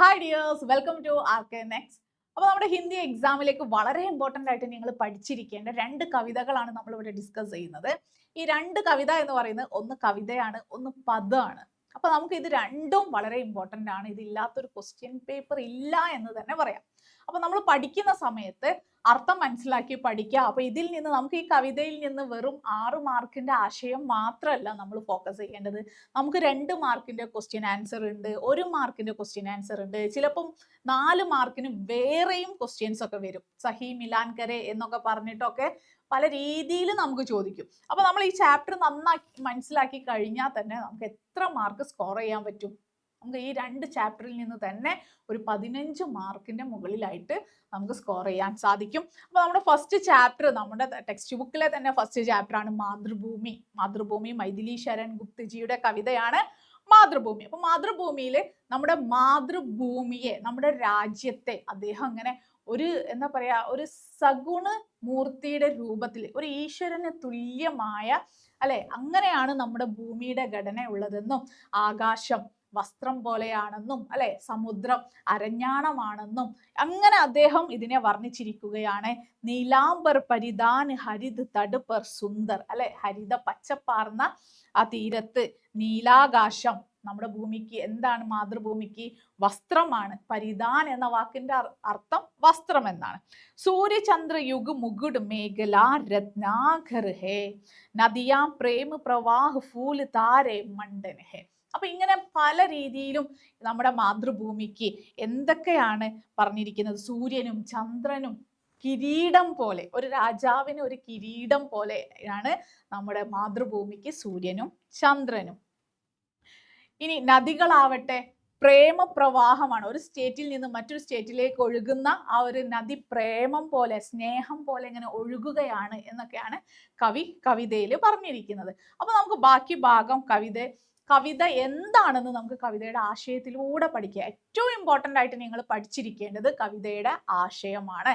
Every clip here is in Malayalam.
ഹായ് ഡിയേഴ്സ്, വെൽക്കം ടു ആർക്കെനെക്സ്. അപ്പോൾ നമ്മുടെ ഹിന്ദി എക്സാമിലേക്ക് വളരെ ഇമ്പോർട്ടൻ്റ് ആയിട്ട് നിങ്ങൾ പഠിച്ചിരിക്കേണ്ട രണ്ട് കവിതകളാണ് നമ്മൾ ഇവിടെ ഡിസ്കസ് ചെയ്യുന്നത്. ഈ രണ്ട് കവിത എന്ന് പറയുന്നത് ഒന്ന് കവിതയാണ്, ഒന്ന് പദമാണ്. അപ്പൊ നമുക്ക് ഇത് രണ്ടും വളരെ ഇമ്പോർട്ടൻ്റ് ആണ്. ഇതില്ലാത്തൊരു ക്വസ്റ്റ്യൻ പേപ്പർ ഇല്ല എന്ന് തന്നെ പറയാം. അപ്പൊ നമ്മൾ പഠിക്കുന്ന സമയത്ത് അർത്ഥം മനസ്സിലാക്കി പഠിക്കുക. അപ്പൊ ഇതിൽ നിന്ന് നമുക്ക് ഈ കവിതയിൽ നിന്ന് വെറും 6 മാർക്കിന്റെ ആശയം മാത്രമല്ല നമ്മൾ ഫോക്കസ് ചെയ്യേണ്ടത്. നമുക്ക് 2 മാർക്കിന്റെ ക്വസ്റ്റ്യൻ ആൻസർ ഉണ്ട്, 1 മാർക്കിന്റെ ക്വസ്റ്റ്യൻ ആൻസർ ഉണ്ട്, ചിലപ്പം 4 മാർക്കിന് വേറെയും ക്വസ്റ്റ്യൻസ് ഒക്കെ വരും. സഹി മിലാൻ കരെ എന്നൊക്കെ പറഞ്ഞിട്ടൊക്കെ പല രീതിയിൽ നമുക്ക് ചോദിക്കും. അപ്പൊ നമ്മൾ ഈ ചാപ്റ്റർ നന്നാക്കി മനസ്സിലാക്കി കഴിഞ്ഞാൽ തന്നെ നമുക്ക് എത്ര മാർക്ക് സ്കോർ ചെയ്യാൻ പറ്റും? നമുക്ക് ഈ 2 ചാപ്റ്ററിൽ നിന്ന് തന്നെ ഒരു 15 മാർക്കിന്റെ മുകളിലായിട്ട് നമുക്ക് സ്കോർ ചെയ്യാൻ സാധിക്കും. അപ്പൊ നമ്മുടെ ഫസ്റ്റ് ചാപ്റ്റർ, നമ്മുടെ ടെക്സ്റ്റ് ബുക്കിലെ തന്നെ ഫസ്റ്റ് ചാപ്റ്റർ ആണ് മാതൃഭൂമി. മാതൃഭൂമി മൈഥിലി ശരൺ ഗുപ്തജിയുടെ കവിതയാണ് മാതൃഭൂമി. അപ്പൊ മാതൃഭൂമിയിൽ നമ്മുടെ മാതൃഭൂമിയെ, നമ്മുടെ രാജ്യത്തെ അദ്ദേഹം അങ്ങനെ ഒരു എന്താ പറയാ, ഒരു സഗുണ മൂർത്തിയുടെ രൂപത്തിൽ, ഒരു ഈശ്വരന് തുല്യമായ അല്ലെ, അങ്ങനെയാണ് നമ്മുടെ ഭൂമിയുടെ ഘടന ഉള്ളതെന്നും ആകാശം വസ്ത്രം പോലെയാണെന്നും അല്ലെ, സമുദ്രം അരഞ്ഞാണമാണെന്നും അങ്ങനെ അദ്ദേഹം ഇതിനെ വർണ്ണിച്ചിരിക്കുകയാണ്. നീലാംബർ പരിധാൻ ഹരിത് തട് പർ സുന്ദർ അല്ലെ, ഹരിത പച്ചപ്പാർന്ന ആ തീരത്ത് നീലാകാശം. നമ്മുടെ ഭൂമിക്ക് എന്താണ്? മാതൃഭൂമിക്ക് വസ്ത്രമാണ്. പരിധാൻ എന്ന വാക്കിന്റെ അർത്ഥം വസ്ത്രം എന്നാണ്. സൂര്യചന്ദ്ര യുഗ് മുകുട് മേഖല രത്നാകർ ഹേ, നദിയാ പ്രേമ പ്രവാഹ് ഫൂൽ താരെ മണ്ഡൻ ഹേ. അപ്പൊ ഇങ്ങനെ പല രീതിയിലും നമ്മുടെ മാതൃഭൂമിക്ക് എന്തൊക്കെയാണ് പറഞ്ഞിരിക്കുന്നത്? സൂര്യനും ചന്ദ്രനും കിരീടം പോലെ, ഒരു രാജാവിന് ഒരു കിരീടം പോലെയാണ് നമ്മുടെ മാതൃഭൂമിക്ക് സൂര്യനും ചന്ദ്രനും. ഇനി നദികളാവട്ടെ പ്രേമപ്രവാഹമാണ്. ഒരു സ്റ്റേറ്റിൽ നിന്ന് മറ്റൊരു സ്റ്റേറ്റിലേക്ക് ഒഴുകുന്ന ആ ഒരു നദി പ്രേമം പോലെ, സ്നേഹം പോലെ ഇങ്ങനെ ഒഴുകുകയാണ് എന്നൊക്കെയാണ് കവിതയിൽ പറഞ്ഞിരിക്കുന്നത്. അപ്പൊ നമുക്ക് ബാക്കി ഭാഗം കവിത എന്താണെന്ന് നമുക്ക് കവിതയുടെ ആശയത്തിലൂടെ പഠിക്കുക. ഏറ്റവും ഇമ്പോർട്ടൻ്റ് ആയിട്ട് നിങ്ങൾ പഠിച്ചിരിക്കേണ്ടത് കവിതയുടെ ആശയമാണ്.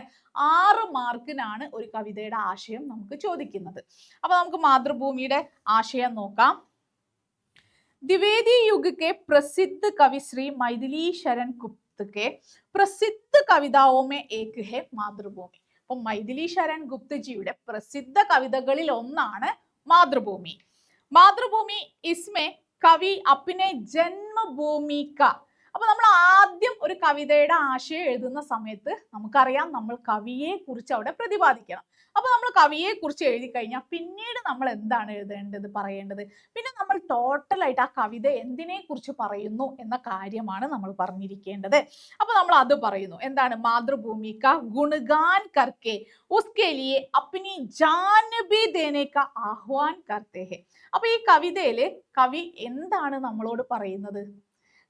6 മാർക്കിനാണ് ഒരു കവിതയുടെ ആശയം നമുക്ക് ചോദിക്കുന്നത്. അപ്പൊ നമുക്ക് മാതൃഭൂമിയുടെ ആശയം നോക്കാം. द्विवेदी युग के प्रसिद्ध कवि श्री मैथिली शरण गुप्त के प्रसिद्ध कविताओं में एक है मातृभूमि. അപ്പൊ മൈഥിലി ശരൺ ഗുപ്തജിയുടെ പ്രസിദ്ധ കവിതകളിൽ ഒന്നാണ് മാതൃഭൂമി. മാതൃഭൂമി ഇസ്മേ കവി അപ്നെ ജന്മഭൂമി കാ. അപ്പൊ നമ്മൾ ആദ്യം ഒരു കവിതയുടെ ആശയം എഴുതുന്ന സമയത്ത് നമുക്കറിയാം നമ്മൾ കവിയെ കുറിച്ച് അവിടെ പ്രതിപാദിക്കണം. അപ്പൊ നമ്മൾ കവിയെ കുറിച്ച് എഴുതി കഴിഞ്ഞാൽ പിന്നീട് നമ്മൾ എന്താണ് എഴുതേണ്ടത്, പറയേണ്ടത്? പിന്നെ നമ്മൾ ടോട്ടലായിട്ട് ആ കവിത എന്തിനെ കുറിച്ച് പറയുന്നു എന്ന കാര്യമാണ് നമ്മൾ പറഞ്ഞിരിക്കേണ്ടത്. അപ്പൊ നമ്മൾ അത് പറയുന്നു. എന്താണ്? മാതൃഭൂമി കാ ഗുണഗാൻ കർക്കെ ഉസ്കെ ലിയെ അപ്നി ജാൻ ഭി ദേനെ കാ ആഹ്വാൻ കർത്തെ ഹെ. അപ്പൊ ഈ കവിതയില് കവി എന്താണ് നമ്മളോട് പറയുന്നത്?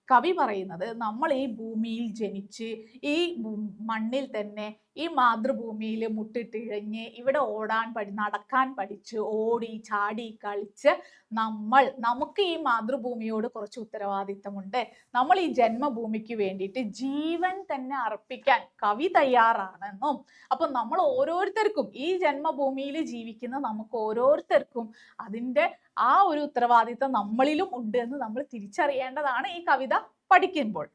കവി പറയുന്നത് നമ്മൾ ഈ ഭൂമിയിൽ ജനിച്ച് ഈ മണ്ണിൽ തന്നെ ഈ മാതൃഭൂമിയിൽ മുട്ടിട്ടിഴഞ്ഞ് ഇവിടെ നടക്കാൻ പഠിച്ച് ഓടി ചാടി കളിച്ച് നമുക്ക് ഈ മാതൃഭൂമിയോട് കുറച്ച് ഉത്തരവാദിത്തമുണ്ട്. നമ്മൾ ഈ ജന്മഭൂമിക്ക് വേണ്ടിയിട്ട് ജീവൻ തന്നെ അർപ്പിക്കാൻ കവി തയ്യാറാണെന്നും, അപ്പൊ നമ്മൾ ഓരോരുത്തർക്കും ഈ ജന്മഭൂമിയിൽ ജീവിക്കുന്ന നമുക്ക് ഓരോരുത്തർക്കും അതിൻ്റെ ആ ഒരു ഉത്തരവാദിത്തം നമ്മളിലും ഉണ്ട് എന്ന് നമ്മൾ തിരിച്ചറിയേണ്ടതാണ് ഈ കവിത പഠിക്കുമ്പോൾ.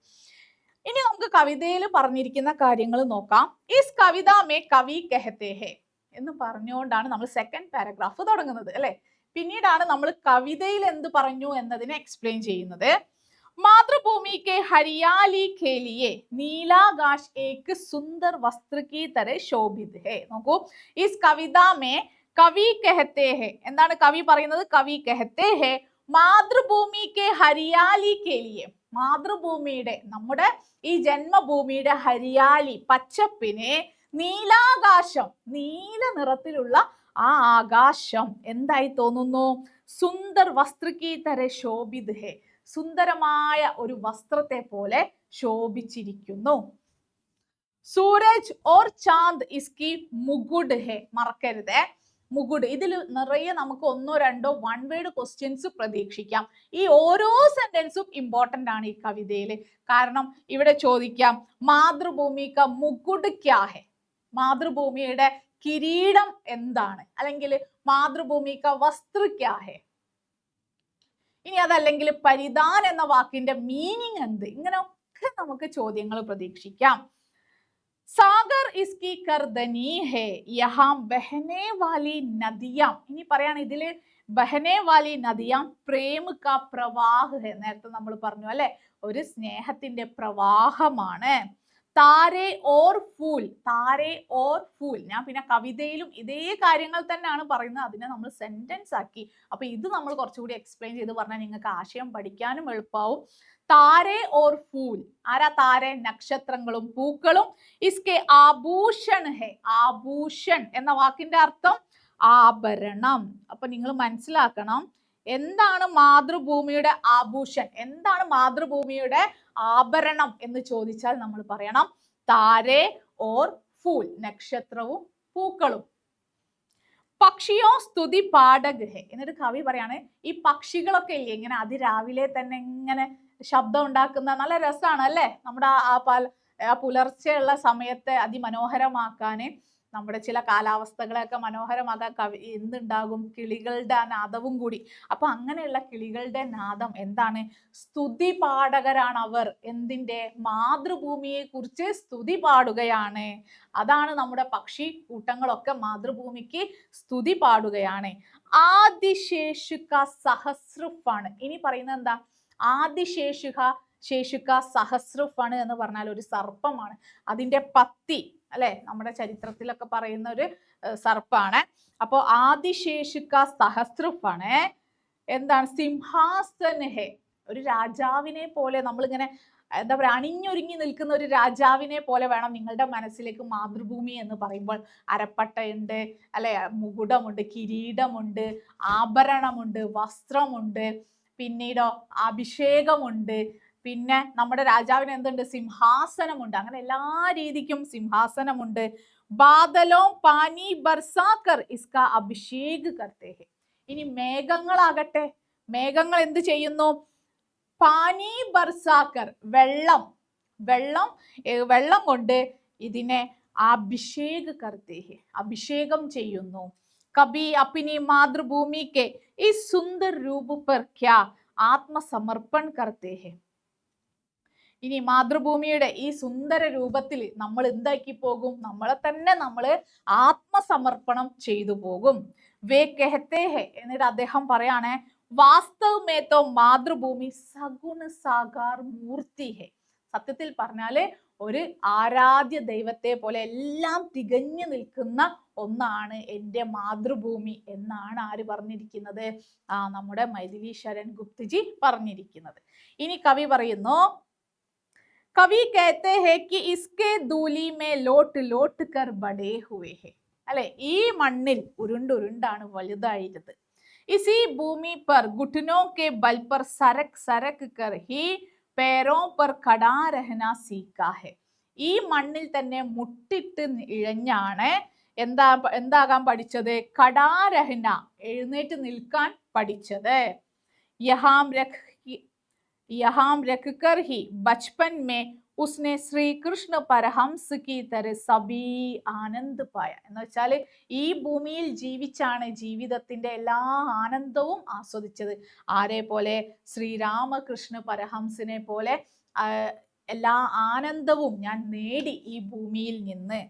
ഇനി നമുക്ക് കവിതയിൽ പറഞ്ഞിരിക്കുന്ന കാര്യങ്ങൾ നോക്കാം. ഇസ് കവിത മേ കവി കഹത്തെ ഹെ എന്ന് പറഞ്ഞുകൊണ്ടാണ് നമ്മൾ സെക്കൻഡ് പാരഗ്രാഫ് തുടങ്ങുന്നത് അല്ലെ. പിന്നീടാണ് നമ്മൾ കവിതയിൽ എന്ത് പറഞ്ഞു എന്നതിനെ എക്സ്പ്ലെയിൻ ചെയ്യുന്നത്. മാതൃഭൂമി കെ ഹരിയാലി കെ ലിയെ നീലാകാശ് ഏക് സുന്ദർ വസ്ത്ര കി തരഹ ശോഭിത് ഹെ. നോക്കൂ, ഇസ് കവിത മേ കവി കഹത്തെ ഹെ. എന്താണ് കവി പറയുന്നത്? കവി കഹത്തെ ഹെ മാതൃഭൂമി കെ ഹരിയാലി കെ ലിയെ. മാതൃഭൂമിയുടെ, നമ്മുടെ ഈ ജന്മഭൂമിയുടെ ഹരിയാലി പച്ചപ്പിനെ, നീലാകാശം നീല നിറത്തിലുള്ള ആ ആകാശം എന്തായി തോന്നുന്നു? സുന്ദർ വസ്ത്ര കി തരഹ ശോഭിത് ഹെ. സുന്ദരമായ ഒരു വസ്ത്രത്തെ പോലെ ശോഭിച്ചിരിക്കുന്നു. സൂരജ് ഓർ ചാന്ദ് ഇസ്കി മുകുട് ഹെ. മറക്കരുത് മുകുട്. ഇതിൽ നിറയെ നമുക്ക് 1 or 2 വൺ വേർഡ് ക്വസ്റ്റ്യൻസ് പ്രതീക്ഷിക്കാം. ഈ ഓരോ സെന്റൻസും ഇമ്പോർട്ടൻ്റ് ആണ് ഈ കവിതയിൽ. കാരണം ഇവിടെ ചോദിക്കാം മാതൃഭൂമി ക മുകുട് ക്യാ ഹെ. മാതൃഭൂമിയുടെ കിരീടം എന്താണ്? അല്ലെങ്കിൽ മാതൃഭൂമി ക വസ്ത്ര ക്യാ ഹെ. ഇനി അതല്ലെങ്കിൽ പരിധാൻ എന്ന വാക്കിന്റെ മീനിങ് എന്ത്? ഇങ്ങനെ ഒക്കെ നമുക്ക് ചോദ്യങ്ങൾ പ്രതീക്ഷിക്കാം. സാഗർ ഇസ്കി കർദനി ഹേ യഹാം ബഹനെ വാലി നദിയാം. ഇനി പറയാണ് ഇതില് ബഹനെ വാലി നദിയാം പ്രേമ കാ പ്രവാഹ് ഹേ. നേരത്തെ നമ്മൾ പറഞ്ഞു അല്ലെ, ഒരു സ്നേഹത്തിന്റെ പ്രവാഹമാണ്. താരെ ഓർ ഫൂൽ, താരെ ഓർ ഫൂൽ. ഞാൻ പിന്നെ കവിതയിലും ഇതേ കാര്യങ്ങൾ തന്നെയാണ് പറയുന്നത്, അതിനെ നമ്മൾ സെന്റൻസ് ആക്കി. അപ്പൊ ഇത് നമ്മൾ കുറച്ചുകൂടി എക്സ്പ്ലെയിൻ ചെയ്ത് പറഞ്ഞാൽ നിങ്ങൾക്ക് ആശയം പഠിക്കാനും എളുപ്പമാവും. താരെ ഓർ ഫൂൽ, ആരാ താരെ? നക്ഷത്രങ്ങളും പൂക്കളും. ഇസ്കെ ആഭൂഷൺ ഹെ, ആഭൂഷൺ എന്ന വാക്കിന്റെ അർത്ഥം ആഭരണം. അപ്പൊ നിങ്ങൾ മനസ്സിലാക്കണം, എന്താണ് മാതൃഭൂമിയുടെ ആഭൂഷൺ, എന്താണ് മാതൃഭൂമിയുടെ ആഭരണം എന്ന് ചോദിച്ചാൽ നമ്മൾ പറയണം താരെ ഓർ ഫൂൽ, നക്ഷത്രവും പൂക്കളും. പക്ഷിയോ സ്തുതി പാഠക് ഹെ. എന്നിട്ട് കവി പറയാണ്, ഈ പക്ഷികളൊക്കെ ഇല്ലേ ഇങ്ങനെ അതിരാവിലെ തന്നെ ഇങ്ങനെ ശബ്ദം ഉണ്ടാക്കുന്ന, നല്ല രസമാണ് അല്ലെ, നമ്മുടെ ആ പുലർച്ചെയുള്ള സമയത്തെ അതിമനോഹരമാക്കാന്, നമ്മുടെ ചില കാലാവസ്ഥകളെയൊക്കെ മനോഹരമാക്കാൻ കവി എന്തുണ്ടാകും? കിളികളുടെ ആ നാദവും കൂടി. അപ്പൊ അങ്ങനെയുള്ള കിളികളുടെ നാദം എന്താണ്? സ്തുതി പാഠകരാണ് അവർ. എന്തിന്റെ? മാതൃഭൂമിയെ കുറിച്ച് സ്തുതി പാടുകയാണ്. അതാണ് നമ്മുടെ പക്ഷി കൂട്ടങ്ങളൊക്കെ മാതൃഭൂമിക്ക് സ്തുതി പാടുകയാണ്. ആദിശേഷുക സഹസ്രഫാണ്. ഇനി പറയുന്നത് എന്താ? ശേഷുക സഹസ്രഫാണ് എന്ന് പറഞ്ഞാൽ ഒരു സർപ്പമാണ്. അതിന്റെ പത്തി അല്ലെ, നമ്മുടെ ചരിത്രത്തിലൊക്കെ പറയുന്ന ഒരു സർപ്പാണ്. അപ്പോ ആദിശേഷുക സഹസ്രഫാണ്. എന്താണ്? സിംഹാസന ഹെ, ഒരു രാജാവിനെ പോലെ, നമ്മളിങ്ങനെ എന്താ പറയുക, അണിഞ്ഞൊരുങ്ങി നിൽക്കുന്ന ഒരു രാജാവിനെ പോലെ വേണം നിങ്ങളുടെ മനസ്സിലേക്ക് മാതൃഭൂമി എന്ന് പറയുമ്പോൾ. അരപ്പട്ടയുണ്ട് അല്ലെ, മുകുടമുണ്ട്, കിരീടമുണ്ട്, ആഭരണമുണ്ട്, വസ്ത്രമുണ്ട്, പിന്നീടോ അഭിഷേകമുണ്ട്, പിന്നെ നമ്മുടെ രാജാവിന് എന്തുണ്ട്? സിംഹാസനമുണ്ട്. അങ്ങനെ എല്ലാ രീതിക്കും സിംഹാസനമുണ്ട്. ബാദലോ പാനി ബർസാക്കർ ഇസ്കാ അഭിഷേക് കർത്തേ ഹെ. ഇനി മേഘങ്ങളാകട്ടെ, മേഘങ്ങൾ എന്ത് ചെയ്യുന്നു? പാനി ബർസാക്കർ, വെള്ളം കൊണ്ട് ഇതിനെ അഭിഷേക് കർത്തേ ഹെ, അഭിഷേകം ചെയ്യുന്നു. കബി അപ്പിനി മാതൃഭൂമി കെ ഈ സുന്ദർ രൂപ പർ ക്യാ ആത്മസമർപ്പൺ കർത്തേ ഹെ. ഇനി മാതൃഭൂമിയുടെ ഈ സുന്ദര രൂപത്തിൽ നമ്മൾ എന്താക്കി പോകും? നമ്മളെ തന്നെ നമ്മൾ ആത്മസമർപ്പണം ചെയ്തു പോകും. വേ കഹത്തെ ഹെ, എന്നിട്ട് അദ്ദേഹം പറയാണ്, വാസ്തവ് മേ തോ മാതൃഭൂമി സഗുണ സാകാർ മൂർത്തി ഹെ. സത്യത്തിൽ പറഞ്ഞാല് ഒരു ആരാധ്യ ദൈവത്തെ പോലെ എല്ലാം തികഞ്ഞു നിൽക്കുന്ന ഒന്നാണ് എൻ്റെ മാതൃഭൂമി എന്നാണ് ആര് പറഞ്ഞിരിക്കുന്നത്? നമ്മുടെ മൈഥിലി ശരൺ ഗുപ്തജി പറഞ്ഞിരിക്കുന്നത്. ഇനി കവി പറയുന്നു, കവി कहते हैं कि इसके धूलि में लोट लोट कर बड़े हुए हैं. അല്ലെ, ഈ മണ്ണിൽ ഉരുണ്ടുരുണ്ടാണ് വലുതായിരുന്നത്. इसी भूमि पर घुटनों के बल पर सरक सरक कर ही पैरों पर खड़ा रहना सीखा है. ഈ മണ്ണിൽ തന്നെ മുട്ടിട്ട് ഇഴഞ്ഞാണ് എന്താകാൻ പഠിച്ചത്? ഖടാരഹ്ന, എഴുന്നേറ്റ് നിൽക്കാൻ പഠിച്ചത്. യഹാം രഖ്കർ ഹി ബച്പൻ മേ ഉസ്നെ ശ്രീകൃഷ്ണ പരഹംസ് കി തര സബീ ആനന്ദ് പായ. എന്ന് വെച്ചാൽ ഈ ഭൂമിയിൽ ജീവിച്ചാണ് ജീവിതത്തിന്റെ എല്ലാ ആനന്ദവും ആസ്വദിച്ചത്. ആരെ പോലെ? ശ്രീരാമകൃഷ്ണ പരഹംസിനെ പോലെ എല്ലാ ആനന്ദവും ഞാൻ നേടി ഈ ഭൂമിയിൽ നിന്ന്.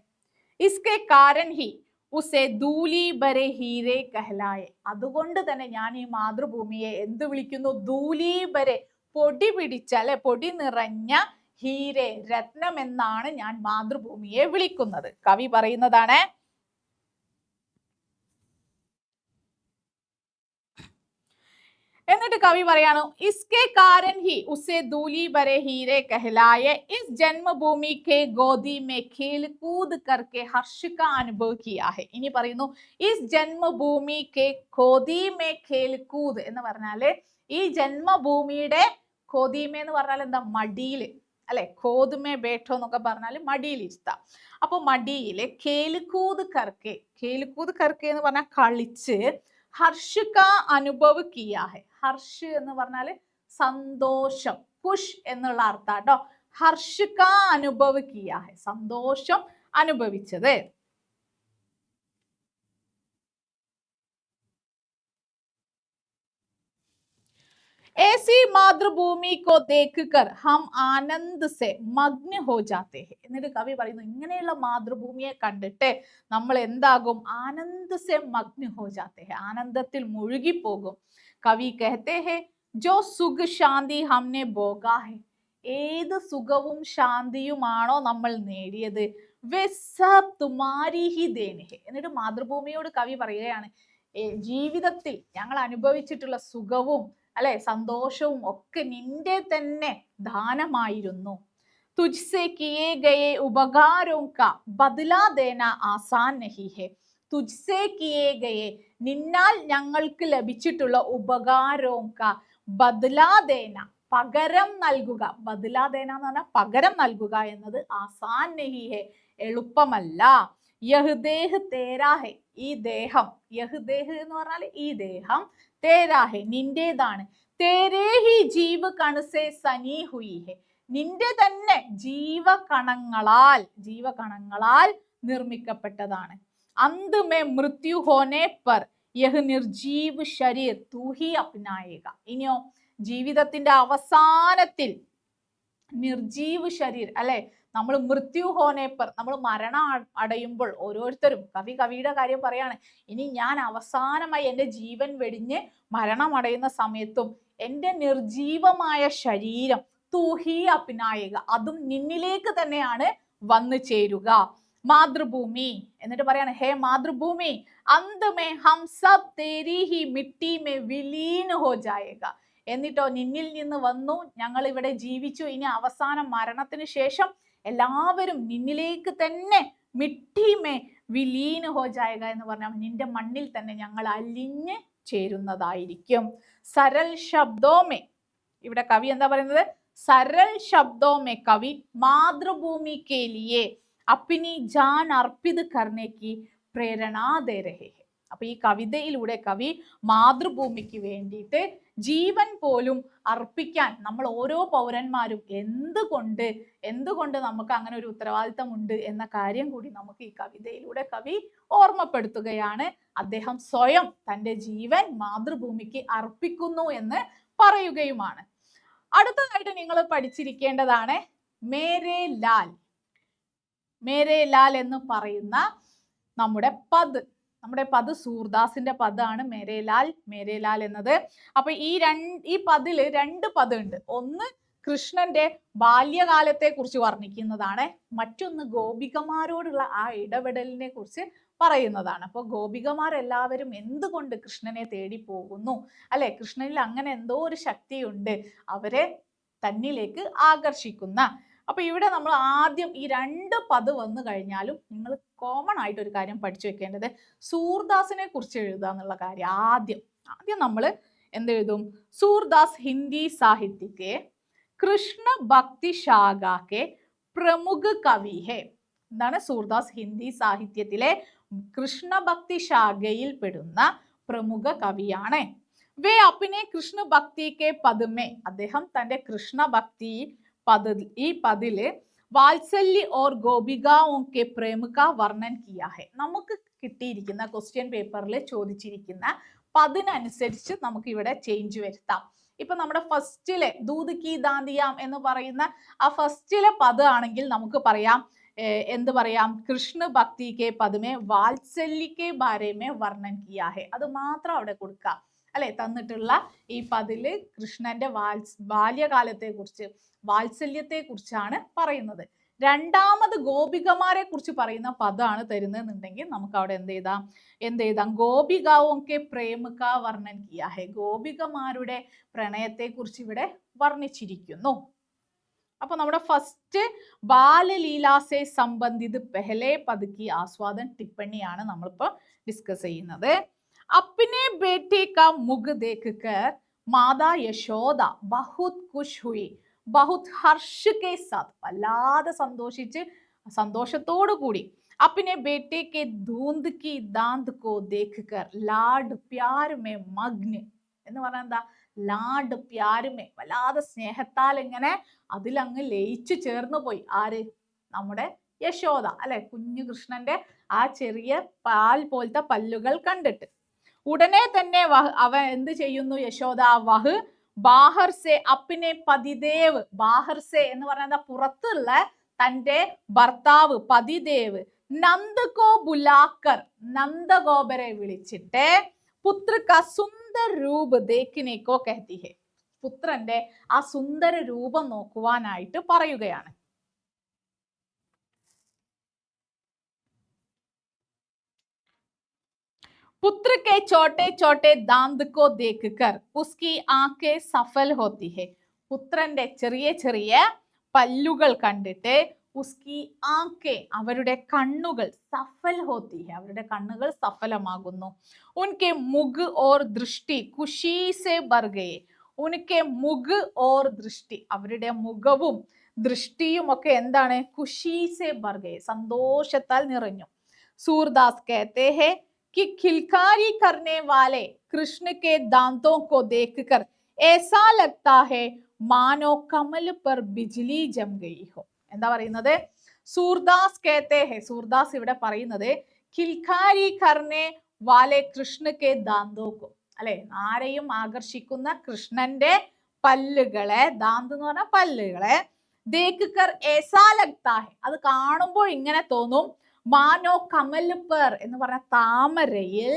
ഇസ്കെ കാരൻ ഹി ഉസേ ധൂലി ബരെ ഹീരെ കഹലായെ. അതുകൊണ്ട് തന്നെ ഞാൻ ഈ മാതൃഭൂമിയെ എന്ത് വിളിക്കുന്നു? ധൂലി ബരെ, പൊടി പിടിച്ച അല്ലെ, പൊടി നിറഞ്ഞ ഹീരെ, രത്നം എന്നാണ് ഞാൻ മാതൃഭൂമിയെ വിളിക്കുന്നത്. കവി പറയുന്നതാണ്. എന്നിട്ട് കവി പറയാണ്, ഇസ്കെ കാരൻ ഹി ഉസേ ധൂലി ബരെ ഹീരെ കഹലായെ is Janmabhumi K Godi may Khel കൂദ് Karke Harsh കാ അനുഭവ് കിയാ ഹെ. ഇനി പറയുന്നു, is Janmabhumi K Godi may Khel കൂദ് എന്ന് പറഞ്ഞാല് ഈ ജന്മഭൂമിയുടെ, ഖോദീമ എന്ന് പറഞ്ഞാൽ എന്താ? മടിയില് അല്ലെ, ഖോദ്മേ ബേഠോ എന്നൊക്കെ പറഞ്ഞാൽ മടിയിൽ ഇരുത്താം. അപ്പൊ മടിയില് ഖേൽകൂദ് കർക്കെ, ഖേൽകൂദ് കർക്കെ എന്ന് പറഞ്ഞാൽ കളിച്ച്, ഹർഷ കാ അനുഭവ് കിയാ ഹെ. ഹർഷ് എന്ന് പറഞ്ഞാല് സന്തോഷം, ഖുഷ് എന്നുള്ള അർത്ഥം കേട്ടോ. ഹർഷ കാ അനുഭവ് കിയാ ഹെ, സന്തോഷം അനുഭവിച്ചത്. ऐसी മാതൃഭൂമി को देखकर हम आनंद से मग्न हो जाते हैं. എന്നിട്ട് കവി പറയുന്നു ഇങ്ങനെയുള്ള മാതൃഭൂമിയെ കണ്ടിട്ട് നമ്മൾ എന്താകും? ആനന്ദ് സെ മഗ്ന ഹോ ജാത്തെ ഹെ, ആനന്ദത്തിൽ മുഴുകിപ്പോകും. കവി कहते हैं जो सुख शांति हमने भोगा है, ഏത് സുഖവും ശാന്തിയുമാണോ നമ്മൾ നേടിയത്, വേ സബ് തുമാരി ഹി ദേൻ ഹെ. എന്നിട്ട് മാതൃഭൂമിയോട് കവി പറയുകയാണ് ജീവിതത്തിൽ ഞങ്ങൾ അനുഭവിച്ചിട്ടുള്ള സുഖവും അല്ലെ സന്തോഷവും ഒക്കെ നിന്റെ തന്നെ ദാനമായിരുന്നു. തുജ്സെ കിയേ ഗയേ ഉപകാരോं का बदला देना आसान नहीं है. തുജ്സെ കിയേ ഗയേ, നിന്നാൽ ഞങ്ങൾക്ക് ലഭിച്ചിട്ടുള്ള ഉപകാരോं का बदला देना, പകരം നൽകുക. ബദലാ ദേന എന്ന് പറഞ്ഞാൽ പകരം നൽകുക എന്നത് ആസാൻ നഹി ഹെ, എളുപ്പമല്ല. യഹ് ദേഹ് തേരാ ഹെ, ഈ ദേഹം, യഹ് ദേഹ് എന്ന് പറഞ്ഞാൽ ഈ ദേഹം, തേരാ ഹെ നിന്റേതാണ്. തേരേ ഹി ജീവ കണസെ സനി ഹുയി ഹെ, നിന്റെ തന്നെ ജീവകണങ്ങളാൽ നിർമ്മിക്കപ്പെട്ടതാണ്. अंत में मृत्यु होने पर यह निर्जीव शरीर तू ही अपनाएगा. ഇനിയോ ജീവിതത്തിന്റെ അവസാനത്തിൽ നിർജീവ് ശരീർ അല്ലെ, നമ്മൾ മൃത്യു ഹോനേപ്പർ, നമ്മൾ മരണം അടയുമ്പോൾ ഓരോരുത്തരും, കവിയുടെ കാര്യം പറയാണ്, ഇനി ഞാൻ അവസാനമായി എൻ്റെ ജീവൻ വെടിഞ്ഞ് മരണമടയുന്ന സമയത്തും എൻ്റെ നിർജീവമായ ശരീരം തൂഹി അപ്പിനായിക, അതും നിന്നിലേക്ക് തന്നെയാണ് വന്നു ചേരുക. മാതൃഭൂമി എന്നിട്ട് പറയാണ് ഹേ Mathrubhumi, അന്ത് may Hum sub Teri he mitti may വിലീൻ ഹോ ജായേഗ. എന്നിട്ടോ നിന്നിൽ നിന്ന് വന്നു, ഞങ്ങൾ ഇവിടെ ജീവിച്ചു, ഇനി അവസാനം മരണത്തിന് ശേഷം എല്ലാവരും നിന്നിലേക്ക് തന്നെ മിട്ടി മേ വിലീൻ ഹോ ജായേഗ എന്ന് പറഞ്ഞാൽ നിന്റെ മണ്ണിൽ തന്നെ ഞങ്ങൾ അലിഞ്ഞ് ചേരുന്നതായിരിക്കും. സരൽ ശബ്ദോമേ, ഇവിടെ കവി എന്താ പറയുന്നത്? सरल शब्दों में कवि मातृभूमि के लिए अपनी जान अर्पित करने की പ്രേരണ दे रहे हैं. അപ്പൊ ഈ കവിതയിലൂടെ കവി മാതൃഭൂമിക്ക് വേണ്ടിയിട്ട് ജീവൻ പോലും അർപ്പിക്കാൻ നമ്മൾ ഓരോ പൗരന്മാരും എന്തുകൊണ്ട് നമുക്ക് അങ്ങനെ ഒരു ഉത്തരവാദിത്തമുണ്ട് എന്ന കാര്യം കൂടി നമുക്ക് ഈ കവിതയിലൂടെ കവി ഓർമ്മപ്പെടുത്തുകയാണ്. അദ്ദേഹം സ്വയം തൻ്റെ ജീവൻ മാതൃഭൂമിക്ക് അർപ്പിക്കുന്നു എന്ന് പറയുകയുമാണ്. അടുത്തതായിട്ട് നിങ്ങൾ പഠിച്ചിരിക്കേണ്ടതാണ് മേരേ ലാൽ. മേരേ ലാൽ എന്ന് പറയുന്ന നമ്മുടെ പദ് സൂർദാസിന്റെ പദാണ് മേരേ ലാൽ എന്നത്. അപ്പൊ ഈ പദില് രണ്ട് പദമുണ്ട്. ഒന്ന് കൃഷ്ണന്റെ ബാല്യകാലത്തെ കുറിച്ച് വർണ്ണിക്കുന്നതാണ്, മറ്റൊന്ന് ഗോപികമാരോടുള്ള ആ ഇടപെടലിനെ കുറിച്ച് പറയുന്നതാണ്. അപ്പോൾ ഗോപികമാരെല്ലാവരും എന്തുകൊണ്ട് കൃഷ്ണനെ തേടി പോകുന്നു അല്ലെ, കൃഷ്ണനിൽ അങ്ങനെ എന്തോ ഒരു ശക്തിയുണ്ട് അവരെ തന്നിലേക്ക് ആകർഷിക്കുന്ന. അപ്പൊ ഇവിടെ നമ്മൾ ആദ്യം ഈ രണ്ട് പദം വന്നു കഴിഞ്ഞാലും നിങ്ങൾ കോമൺ ആയിട്ട് ഒരു കാര്യം പഠിച്ചു വെക്കേണ്ടത് സൂർദാസിനെ കുറിച്ച് എഴുതുക എന്നുള്ള കാര്യം. ആദ്യം നമ്മൾ എന്തെഴുതും? സൂർദാസ് ഹിന്ദി സാഹിത്യക്കെ കൃഷ്ണ ഭക്തി ശാഖാക്കെ പ്രമുഖ കവി ഹെ. എന്താണ്? സൂർദാസ് ഹിന്ദി സാഹിത്യത്തിലെ കൃഷ്ണഭക്തി ശാഖയിൽ പെടുന്ന പ്രമുഖ കവിയാണ്. വേ അപ്പിനെ കൃഷ്ണ ഭക്തിക്കെ പദമേ, അദ്ദേഹം തന്റെ കൃഷ്ണഭക്തി ഈ പദില് വാത്സല്യ ഓർ ഗോപികാओं के प्रेम का वर्णन किया है. നമുക്ക് കിട്ടിയിരിക്കുന്ന ക്വസ്റ്റ്യൻ പേപ്പറിൽ ചോദിച്ചിരിക്കുന്ന പദിനനുസരിച്ച് നമുക്ക് ഇവിടെ ചേഞ്ച് വരുത്താം. ഇപ്പൊ നമ്മുടെ ഫസ്റ്റിലെ ദൂത് കി ദാന്തിയാം എന്ന് പറയുന്ന ആ ഫസ്റ്റിലെ പദമാണെങ്കിൽ നമുക്ക് പറയാം എന്ത് പറയാം? കൃഷ്ണ ഭക്തി കെ പദമേ വാത്സല്യ കെ ബാരേമേ വർണ്ണൻ കിയാ ഹെ. അത് മാത്രം അവിടെ കൊടുക്കാം അല്ലെ. തന്നിട്ടുള്ള ഈ പദില് കൃഷ്ണന്റെ ബാല്യകാലത്തെ കുറിച്ച്, വാത്സല്യത്തെ കുറിച്ചാണ് പറയുന്നത്. രണ്ടാമത് ഗോപികമാരെ കുറിച്ച് പറയുന്ന പദമാണ് തരുന്നതെന്നുണ്ടെങ്കിൽ നമുക്ക് അവിടെ എന്ത് എഴുതാം? ഗോപികാओं के प्रेम का वर्णन किया है. ഗോപികമാരുടെ പ്രണയത്തെ കുറിച്ച് ഇവിടെ വർണ്ണിച്ചിരിക്കുന്നു. അപ്പൊ നമ്മുടെ ഫസ്റ്റ് ബാലലീലാസെ സംബന്ധിത് പെഹലെ പദ് കി ആസ്വാദൻ ടിപ്പണിയാണ് നമ്മളിപ്പോ ഡിസ്കസ് ചെയ്യുന്നത്. अपने बेटे का मुख देखकर माता यशोदा बहुत खुश हुई, बहुत हर्ष के साथ, വല്ലാതെ സന്തോഷത്തോടു കൂടി अपने बेटे के दूंद की दांत को देखकर लाड प्यार में मग्न എന്ന് പറഞ്ഞാൽ എന്താ? ലാഡ് പ്യാരുമേ, വല്ലാതെ സ്നേഹത്താൽ ഇങ്ങനെ അതിലങ്ങ് ലയിച്ചു ചേർന്ന് പോയി. ആര്? നമ്മുടെ യശോദ അല്ലെ, കുഞ്ഞു കൃഷ്ണന്റെ ആ ചെറിയ പാൽ പോലത്തെ പല്ലുകൾ കണ്ടിട്ട്. ഉടനെ തന്നെ അവൻ എന്ത് ചെയ്യുന്നു? യശോദ വഹ് ബാഹർ സെ അപ്നെ പതിദേവ്, ബാഹർ സെ എന്ന് പറഞ്ഞാൽ പുറത്തുള്ള തന്റെ ഭർത്താവ് പതിദേവ് നന്ദ കോ ബുലാക്കർ, നന്ദഗോപരെ വിളിച്ചിട്ട് പുത്ര കാ സുന്ദർ രൂപ് ദേഖ്നെ കോ കഹത്തി ഹെ, പുത്രന്റെ ആ സുന്ദര രൂപം നോക്കുവാനായിട്ട് പറയുകയാണ്. पुत्र के छोटे छोटे दांत को देखकर उसकी आंखें सफल होती है. പുത്രന്റെ ചെറിയ ചെറിയ പല്ലുകൾ കണ്ടിട്ട് ഉസ്കി ആങ്കെ അവരുടെ കണ്ണുകൾ സഫൽ ഹോത്തി ഹെ, അവരുടെ കണ്ണുകൾ സഫലമാകുന്നു. ഉൻകെ മുഖ് ഓർ ദൃഷ്ടി ഖുഷി സെ ഭർ ഗയേ, ഉൻകെ മുഖ് ഓർ ദൃഷ്ടി അവരുടെ മുഖവും ദൃഷ്ടിയും ഒക്കെ എന്താണ്? ഖുഷി സെ ഭർ ഗയേ, സന്തോഷത്താൽ നിറഞ്ഞു. സൂർദാസ് कहते हैं कि खिलकारी करने वाले कृष्ण के दांतों को देखकर ऐसा लगता है मानो कमल पर बिजली जम गई हो. എന്താ പറയുന്നത്? സൂർദാസ് कहते हैं, സൂർദാസ് ഇവിടെ പറയുന്നത് ഖിൽക്കാരി കർണെ വാലെ കൃഷ്ണ കെ ദാന്തോ കോ, അല്ലെ, ആരെയും ആകർഷിക്കുന്ന കൃഷ്ണന്റെ പല്ലുകളെ, ദാന്ത് എന്ന് പറഞ്ഞ പല്ലുകളെ, ദേഖ്കർ ऐसा लगता है, അത് കാണുമ്പോൾ ഇങ്ങനെ തോന്നും, മാനോ കമൽ പർ എന്ന് പറഞ്ഞ താമരയിൽ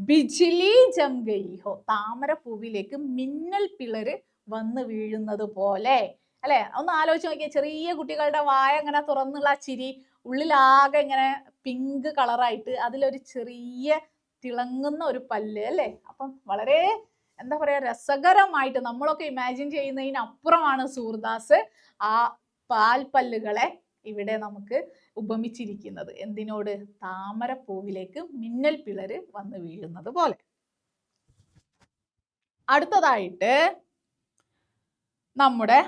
ബിജ്ലി ജം ഗയി ഹോ, താമര പൂവിലേക്ക് മിന്നൽ പിളര് വന്ന് വീഴുന്നത് പോലെ, അല്ലെ. ഒന്ന് ആലോചിച്ച് നോക്കിയേ, ചെറിയ കുട്ടികളുടെ വായ ഇങ്ങനെ തുറന്നുള്ള ചിരി, ഉള്ളിലാകെ ഇങ്ങനെ പിങ്ക് കളറായിട്ട് അതിലൊരു ചെറിയ തിളങ്ങുന്ന ഒരു പല്ല്, അല്ലെ. അപ്പം വളരെ എന്താ പറയാ, രസകരമായിട്ട് നമ്മളൊക്കെ ഇമാജിൻ ചെയ്യുന്നതിനപ്പുറമാണ് സൂർദാസ് ആ പാൽപ്പല്ലുകളെ ഇവിടെ നമുക്ക് ഉപമിച്ചിരിക്കുന്നത്. എന്തിനോട്? താമരപ്പൂവിലേക്ക് മിന്നൽ പിളര് വന്ന് വീഴുന്നത് പോലെ. അടുത്തതായിട്ട് നമ്മുടെ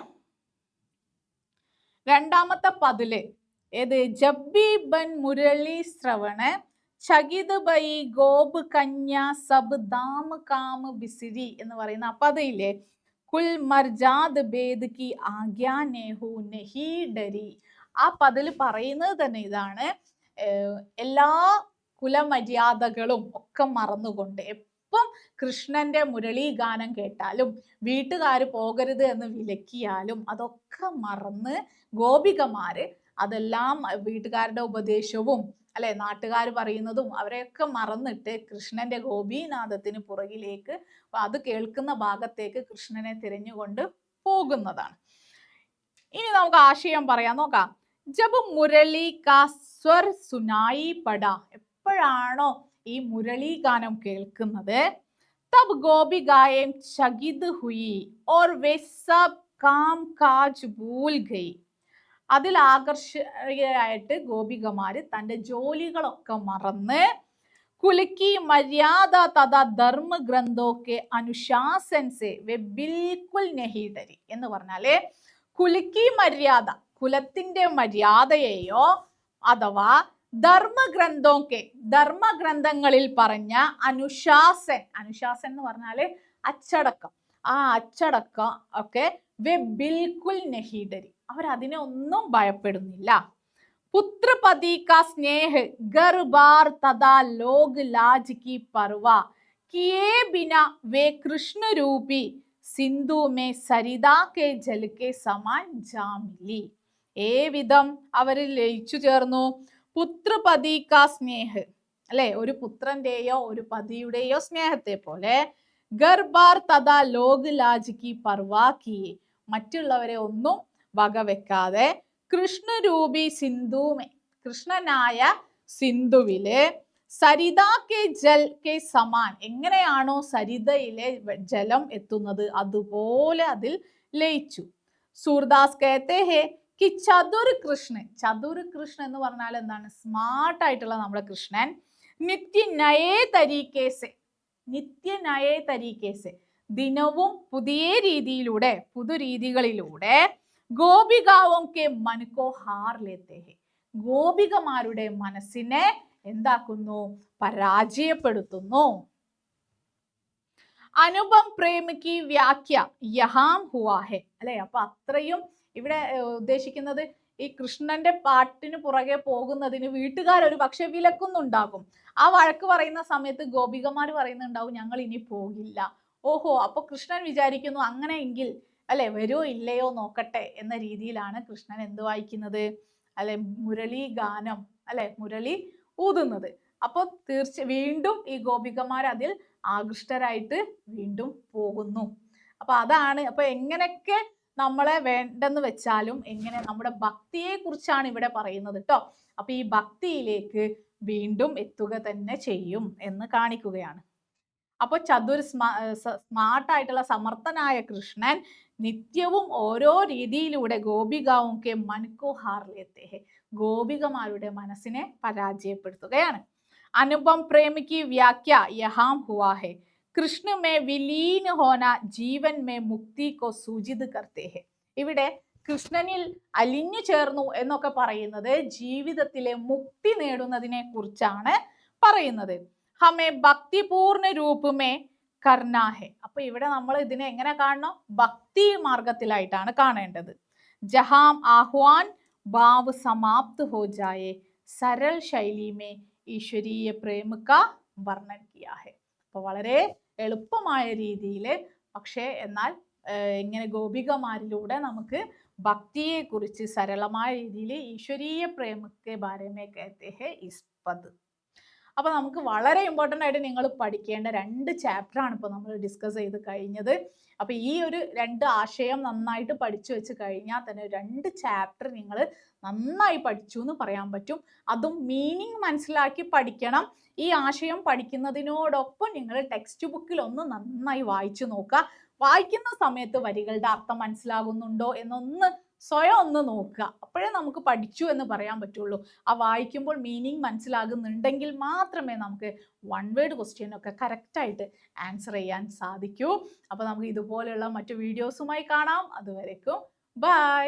രണ്ടാമത്തെ പതില് ഏത്? ജബ്ബി ബൻ മുരളി ശ്രവണ ചകിത് by ഗോപ് Kanya sub Dham calm ബിസിരി എന്ന് പറയുന്ന ആ പദയിലെ കുൽ മർജാദ് ബേദ് കി ആഗ്യാ നെഹു നഹി ഡരി, ആ പതില് പറയുന്നത് തന്നെ ഇതാണ്, എല്ലാ കുലമര്യാദകളും ഒക്കെ മറന്നുകൊണ്ട് എപ്പം കൃഷ്ണന്റെ മുരളീ ഗാനം കേട്ടാലും വീട്ടുകാർ പോകരുത് എന്ന് വിലക്കിയാലും അതൊക്കെ മറന്ന് ഗോപികമാര് അതെല്ലാം വീട്ടുകാരുടെ ഉപദേശവും അല്ലെ നാട്ടുകാർ പറയുന്നതും അവരെയൊക്കെ മറന്നിട്ട് കൃഷ്ണന്റെ ഗോപീനാഥത്തിന് പുറകിലേക്ക് അത് കേൾക്കുന്ന ഭാഗത്തേക്ക് കൃഷ്ണനെ തിരഞ്ഞുകൊണ്ട് പോകുന്നതാണ്. ഇനി നമുക്ക് ആശയം പറയാൻ നോക്കാം. ജബ് മുരളി കാ സ്വർ സുനായി പട, എപ്പോഴാണോ ഈ മുരളീ ഗാനം കേൾക്കുന്നത്, തബ് ഗോപികായം ചകിത് ഹുയി or way sub calm കാജ് Phool ഗയി, അതിൽ ആകർഷകയായിട്ട് ഗോപികമാര് തന്റെ ജോലികളൊക്കെ മറന്ന് കുലുക്കി മര്യാദ തഥാ ധർമ്മ ഗ്രന്ഥോക്കെ അനുശാസൻ സെ വേ ബിൽകുൽ നഹി ഡരി എന്ന് പറഞ്ഞാല് കുലുക്കി മര്യാദ, കുലത്തിന്റെ മര്യാദയെയോ അഥവാ ധർമ്മഗ്രന്ഥോക്കെ, ധർമ്മഗ്രന്ഥങ്ങളിൽ പറഞ്ഞ അനുശാസൻ, അനുശാസൻ എന്ന് പറഞ്ഞാല് അച്ചടക്കം, ആ അച്ചടക്കം ഒക്കെ വേ ബിൽകുൽ നഹി ഡരി, അവരതിനെ ഒന്നും ഭയപ്പെടുന്നില്ല. പുത്രപതി കാ സ്നേഹ് ഗർ ബാർ തഥാ ലോക് ലാജ് കി പർവ കിയേ ബിന വേ കൃഷ്ണ രൂപി Sindhu may Saritha K Jal K Zaman ജാമിലി, ഏവിധം അവരിൽ ലയിച്ചു ചേർന്നു. പുത്രപതി കാ സ്നേഹ്, അല്ലെ, ഒരു പുത്രന്റെയോ ഒരു പതിയുടെയോ സ്നേഹത്തെ പോലെ, ഗർബാർ തഥാ ലോക് ലാജ് കി പർവാ കി, മറ്റുള്ളവരെ ഒന്നും വകവെക്കാതെ, കൃഷ്ണരൂപി സിന്ധുമേ, കൃഷ്ണനായ സിന്ധുവില്, സരിതാ കെ ജൽ കെ സമാൻ, എങ്ങനെയാണോ സരിതയിലെ ജലം എത്തുന്നത് അതുപോലെ അതിൽ ലയിച്ചു. സൂർദാസ് कहते हैं कि ചതുർ കൃഷ്ണൻ, ചതുർ കൃഷ്ണൻ എന്ന് പറഞ്ഞാൽ എന്താണ്? സ്മാർട്ട് ആയിട്ടുള്ള നമ്മുടെ കൃഷ്ണൻ, നിത്യ നയേ തരീക്കേസെ, നിത്യ നയേ തരീക്കേസെ, ദിനവും പുതിയ രീതിയിലൂടെ പുതുരീതികളിലൂടെ ഗോപികാവോക്കെ മനക്കോ ഹാർ ലേത്തെ ഹെ, ഗോപികമാരുടെ മനസ്സിനെ എന്താക്കുന്നു? പരാജയപ്പെടുത്തുന്നു. അനുപം പ്രേമിക്ക് വ്യാഖ്യ യഹാം ഹുവാ ഹെ, അല്ലെ. അപ്പൊ അത്രയും ഇവിടെ ഉദ്ദേശിക്കുന്നത് ഈ കൃഷ്ണന്റെ പാട്ടിന് പുറകെ പോകുന്നതിന് വീട്ടുകാർ ഒരു പക്ഷെ വിലക്കുന്നുണ്ടാകും. ആ വഴക്ക് പറയുന്ന സമയത്ത് ഗോപികമാർ പറയുന്നുണ്ടാവും, ഞങ്ങൾ ഇനി പോകില്ല, ഓഹോ, അപ്പൊ കൃഷ്ണൻ വിചാരിക്കുന്നു അങ്ങനെയെങ്കിൽ അല്ലെ വരുമോ ഇല്ലയോ നോക്കട്ടെ എന്ന രീതിയിലാണ് കൃഷ്ണൻ എന്ത് വായിക്കുന്നത്, അല്ലെ മുരളി ഗാനം, അല്ലെ മുരളി ഊതുന്നത്. അപ്പൊ വീണ്ടും ഈ ഗോപികമാർ അതിൽ ആകൃഷ്ടരായിട്ട് വീണ്ടും പോകുന്നു. അപ്പൊ അതാണ്, അപ്പൊ എങ്ങനെയൊക്കെ നമ്മളെ വേണ്ടെന്ന് വെച്ചാലും എങ്ങനെ നമ്മുടെ ഭക്തിയെ കുറിച്ചാണ് ഇവിടെ പറയുന്നത് ട്ടോ. അപ്പൊ ഈ ഭക്തിയിലേക്ക് വീണ്ടും എത്തുക തന്നെ ചെയ്യും എന്ന് കാണിക്കുകയാണ്. അപ്പൊ സ്മാർട്ട് ആയിട്ടുള്ള സമർത്ഥനായ കൃഷ്ണൻ നിത്യവും ഓരോ രീതിയിലൂടെ ഗോപികാവും കെ മൻകോ ഹാർ ലേത്തെ ഹെ, ഗോപികമാരുടെ മനസ്സിനെ പരാജയപ്പെടുത്തുകയാണ്. അനുപം പ്രേമിക്ക് വ്യാഖ്യ യഹാം ഹുവാ ഹെ, കൃഷ്ണ മേ വിലീൻ ഹോന ജീവൻ മേ മുക്തി കോ സൂചിത് കർത്തേ ഹെ. ഇവിടെ കൃഷ്ണനിൽ അലിഞ്ഞു ചേർന്നു എന്നൊക്കെ പറയുന്നത് ജീവിതത്തിലെ മുക്തി നേടുന്നതിനെ കുറിച്ചാണ് പറയുന്നത്. ഹമേ ഭക്തിപൂർണ്ണ രൂപമേ കർണാഹെ. അപ്പൊ ഇവിടെ നമ്മൾ ഇതിനെ എങ്ങനെ കാണണം, ഭക്തി മാർഗത്തിലായിട്ടാണ് കാണേണ്ടത്. ജഹാം ആഹ്വാൻ ഭാവ് സമാപ്ത് ഹോ ജായേ സരൽ ശൈലി മേ ഈശ്വരീയ പ്രേമ കാ വർണ്ണൻ കിയാ ഹെ. അപ്പൊ വളരെ എളുപ്പമായ രീതിയിൽ, പക്ഷേ എന്നാൽ ഇങ്ങനെ ഗോപികമാരിലൂടെ നമുക്ക് ഭക്തിയെ കുറിച്ച് സരളമായ രീതിയിൽ ഈശ്വരീയ പ്രേമത്തെ ബാരമേ കഹത്തെ ഹെ ഇസ് പദ്. അപ്പൊ നമുക്ക് വളരെ ഇമ്പോർട്ടൻ്റ് ആയിട്ട് നിങ്ങൾ പഠിക്കേണ്ട 2 ചാപ്റ്റർ ആണ് ഇപ്പോൾ നമ്മൾ ഡിസ്കസ് ചെയ്ത് കഴിഞ്ഞത്. അപ്പൊ ഈ ഒരു 2 ആശയം നന്നായിട്ട് പഠിച്ചു വെച്ച് കഴിഞ്ഞാൽ തന്നെ 2 ചാപ്റ്റർ നിങ്ങൾ നന്നായി പഠിച്ചു എന്ന് പറയാൻ പറ്റും. അതും മീനിങ് മനസ്സിലാക്കി പഠിക്കണം. ഈ ആശയം പഠിക്കുന്നതിനോടൊപ്പം നിങ്ങൾ ടെക്സ്റ്റ് ബുക്കിൽ ഒന്ന് നന്നായി വായിച്ചു നോക്കുക. വായിക്കുന്ന സമയത്ത് വരികളുടെ അർത്ഥം മനസ്സിലാകുന്നുണ്ടോ എന്നൊന്ന് സ്വയം ഒന്ന് നോക്കുക. അപ്പോഴേ നമുക്ക് പഠിച്ചു എന്ന് പറയാൻ പറ്റുള്ളൂ. ആ വായിക്കുമ്പോൾ മീനിങ് മനസ്സിലാകുന്നുണ്ടെങ്കിൽ മാത്രമേ നമുക്ക് വൺ വേർഡ് ക്വസ്റ്റ്യൻ ഒക്കെ കറക്റ്റായിട്ട് ആൻസർ ചെയ്യാൻ സാധിക്കൂ. അപ്പോൾ നമുക്ക് ഇതുപോലെയുള്ള മറ്റു വീഡിയോസുമായി കാണാം. അതുവരേക്കും ബൈ.